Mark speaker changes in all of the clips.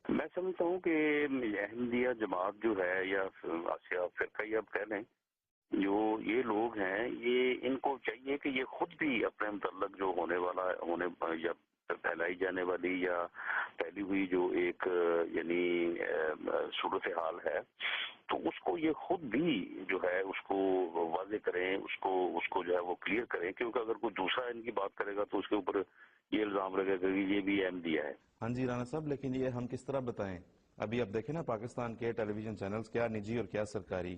Speaker 1: میں سمجھتا ہوں کہ احمدیہ جماعت جو ہے یا فرقہ یا آپ کہہ لیں، جو یہ لوگ ہیں یہ ان کو چاہیے کہ یہ خود بھی اپنے متعلق جو ہونے یا پھیلائی جانے والی یا پھیلی ہوئی جو ایک یعنی صورتحال ہے، تو اس کو یہ خود بھی جو ہے اس کو واضح کریں، اس کو جو ہے وہ کلیئر کریں، کیونکہ اگر کوئی دوسرا ان کی بات کرے گا تو اس کے اوپر یہ الزام لگے گا کہ یہ بھی احمدیہ ہے۔
Speaker 2: ہاں جی رانا صاحب، لیکن یہ ہم کس طرح بتائیں؟ ابھی اب دیکھیں نا پاکستان کے ٹیلی ویژن چینلز کیا نجی اور کیا سرکاری،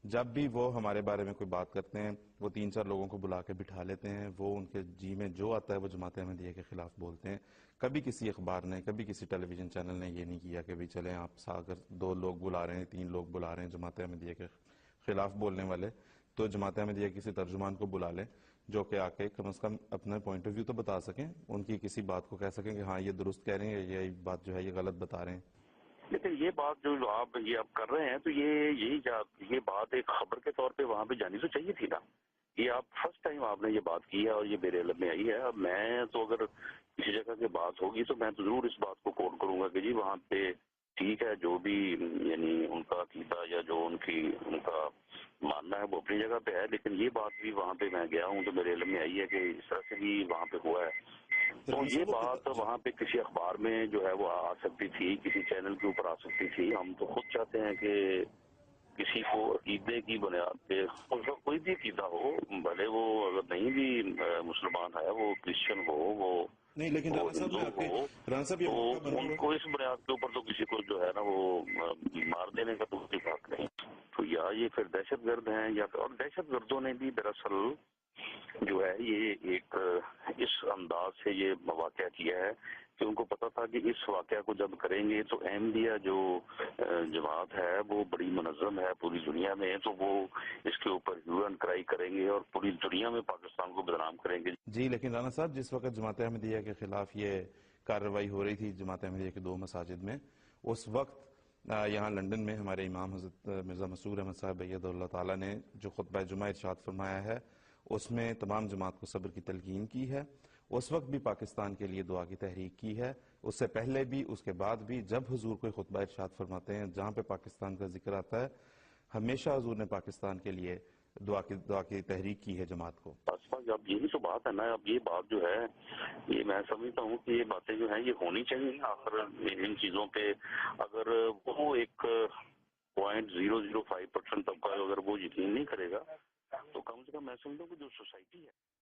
Speaker 2: جب بھی وہ ہمارے بارے میں کوئی بات کرتے ہیں وہ 3-4 لوگوں کو بلا کے بٹھا لیتے ہیں، وہ ان کے جی میں جو آتا ہے وہ جماعت احمدیہ کے خلاف بولتے ہیں۔ کبھی کسی اخبار نے، کبھی کسی ٹیلی ویژن چینل نے یہ نہیں کیا کہ بھی چلیں آپ اگر 2 لوگ بلا رہے ہیں، 3 لوگ بلا رہے ہیں جماعت احمدیہ کے خلاف بولنے والے، تو جماعت احمدیہ کسی ترجمان کو بلا لیں جو کہ آ کے کم از کم اپنا پوائنٹ آف ویو تو بتا سکیں، ان کی کسی بات کو کہہ سکیں کہ ہاں یہ درست کہہ رہے ہیں، یہ بات جو ہے یہ غلط بتا رہے ہیں۔
Speaker 1: لیکن یہ بات جو آپ کر رہے ہیں تو یہ بات ایک خبر کے طور پہ وہاں پہ جانی تو چاہیے تھی نا۔ یہ آپ فرسٹ ٹائم آپ نے یہ بات کی ہے اور یہ میرے علم میں آئی ہے۔ اب میں تو اگر کسی جگہ کی بات ہوگی تو میں تو ضرور اس بات کو کوٹ کروں گا کہ جی وہاں پہ ٹھیک ہے، جو بھی یعنی ان کا عقیدہ یا جو ان کا ماننا ہے وہ اپنی جگہ پہ ہے، لیکن یہ بات بھی وہاں پہ میں گیا ہوں تو میرے علم میں آئی ہے کہ اس طرح سے بھی وہاں پہ ہوا ہے۔ تو یہ بات وہاں پہ کسی اخبار میں جو ہے وہ آ سکتی تھی، کسی چینل کے اوپر آ سکتی تھی۔ ہم تو خود چاہتے ہیں کہ کسی کو عقیدے کی بنیاد پہ، اس کا کوئی بھی عقیدہ ہو، بھلے وہ اگر نہیں بھی مسلمان ہے، وہ کرسچن ہو،
Speaker 2: نہیں لیکن
Speaker 1: وہ
Speaker 2: رانا صاحب میں
Speaker 1: ہندو
Speaker 2: آپ کے
Speaker 1: ہو،
Speaker 2: رانا صاحب یہ
Speaker 1: تو
Speaker 2: موقع بنا
Speaker 1: ان
Speaker 2: ہوا
Speaker 1: کو اس بنیاد کے اوپر تو کسی کو جو ہے نا وہ مار دینے کا تو کوئی حق نہیں۔ تو یا یہ پھر دہشت گرد ہیں یا اور دہشت گردوں نے بھی دراصل جو ہے یہ ایک اس انداز سے یہ واقعہ کیا ہے کہ ان کو پتا تھا کہ اس واقعہ کو جب کریں گے تو احمدیہ جو جماعت ہے وہ بڑی منظم ہے پوری دنیا میں، تو وہ اس کے اوپر ہیو اینڈ کرائی کریں گے اور پوری دنیا میں پاکستان کو بدنام کریں گے۔
Speaker 2: جی لیکن رانا صاحب جس وقت جماعت احمدیہ کے خلاف یہ کارروائی ہو رہی تھی جماعت احمدیہ کے 2 مساجد میں، اس وقت یہاں لندن میں ہمارے امام حضرت مرزا مسرور احمد صاحب اید اللہ تعالیٰ نے جو خطبہ جمعہ ارشاد فرمایا ہے اس میں تمام جماعت کو صبر کی تلقین کی ہے۔ اس وقت بھی پاکستان کے لیے دعا کی تحریک کی ہے، اس سے پہلے بھی، اس کے بعد بھی، جب حضور کوئی خطبہ ارشاد فرماتے ہیں جہاں پہ پاکستان کا ذکر آتا ہے ہمیشہ حضور نے پاکستان کے لیے دعا کی تحریک کی ہے جماعت کو۔
Speaker 1: اب یہی تو بات ہے نا، اب یہ بات جو ہے یہ میں سمجھتا ہوں کہ یہ باتیں جو ہیں یہ ہونی چاہیے۔ آخر ان چیزوں پہ اگر وہ ایک 0.005% طبقہ اگر وہ یقین نہیں کرے گا تو کم سے کم میں سمجھتا ہوں کہ جو سوسائٹی ہے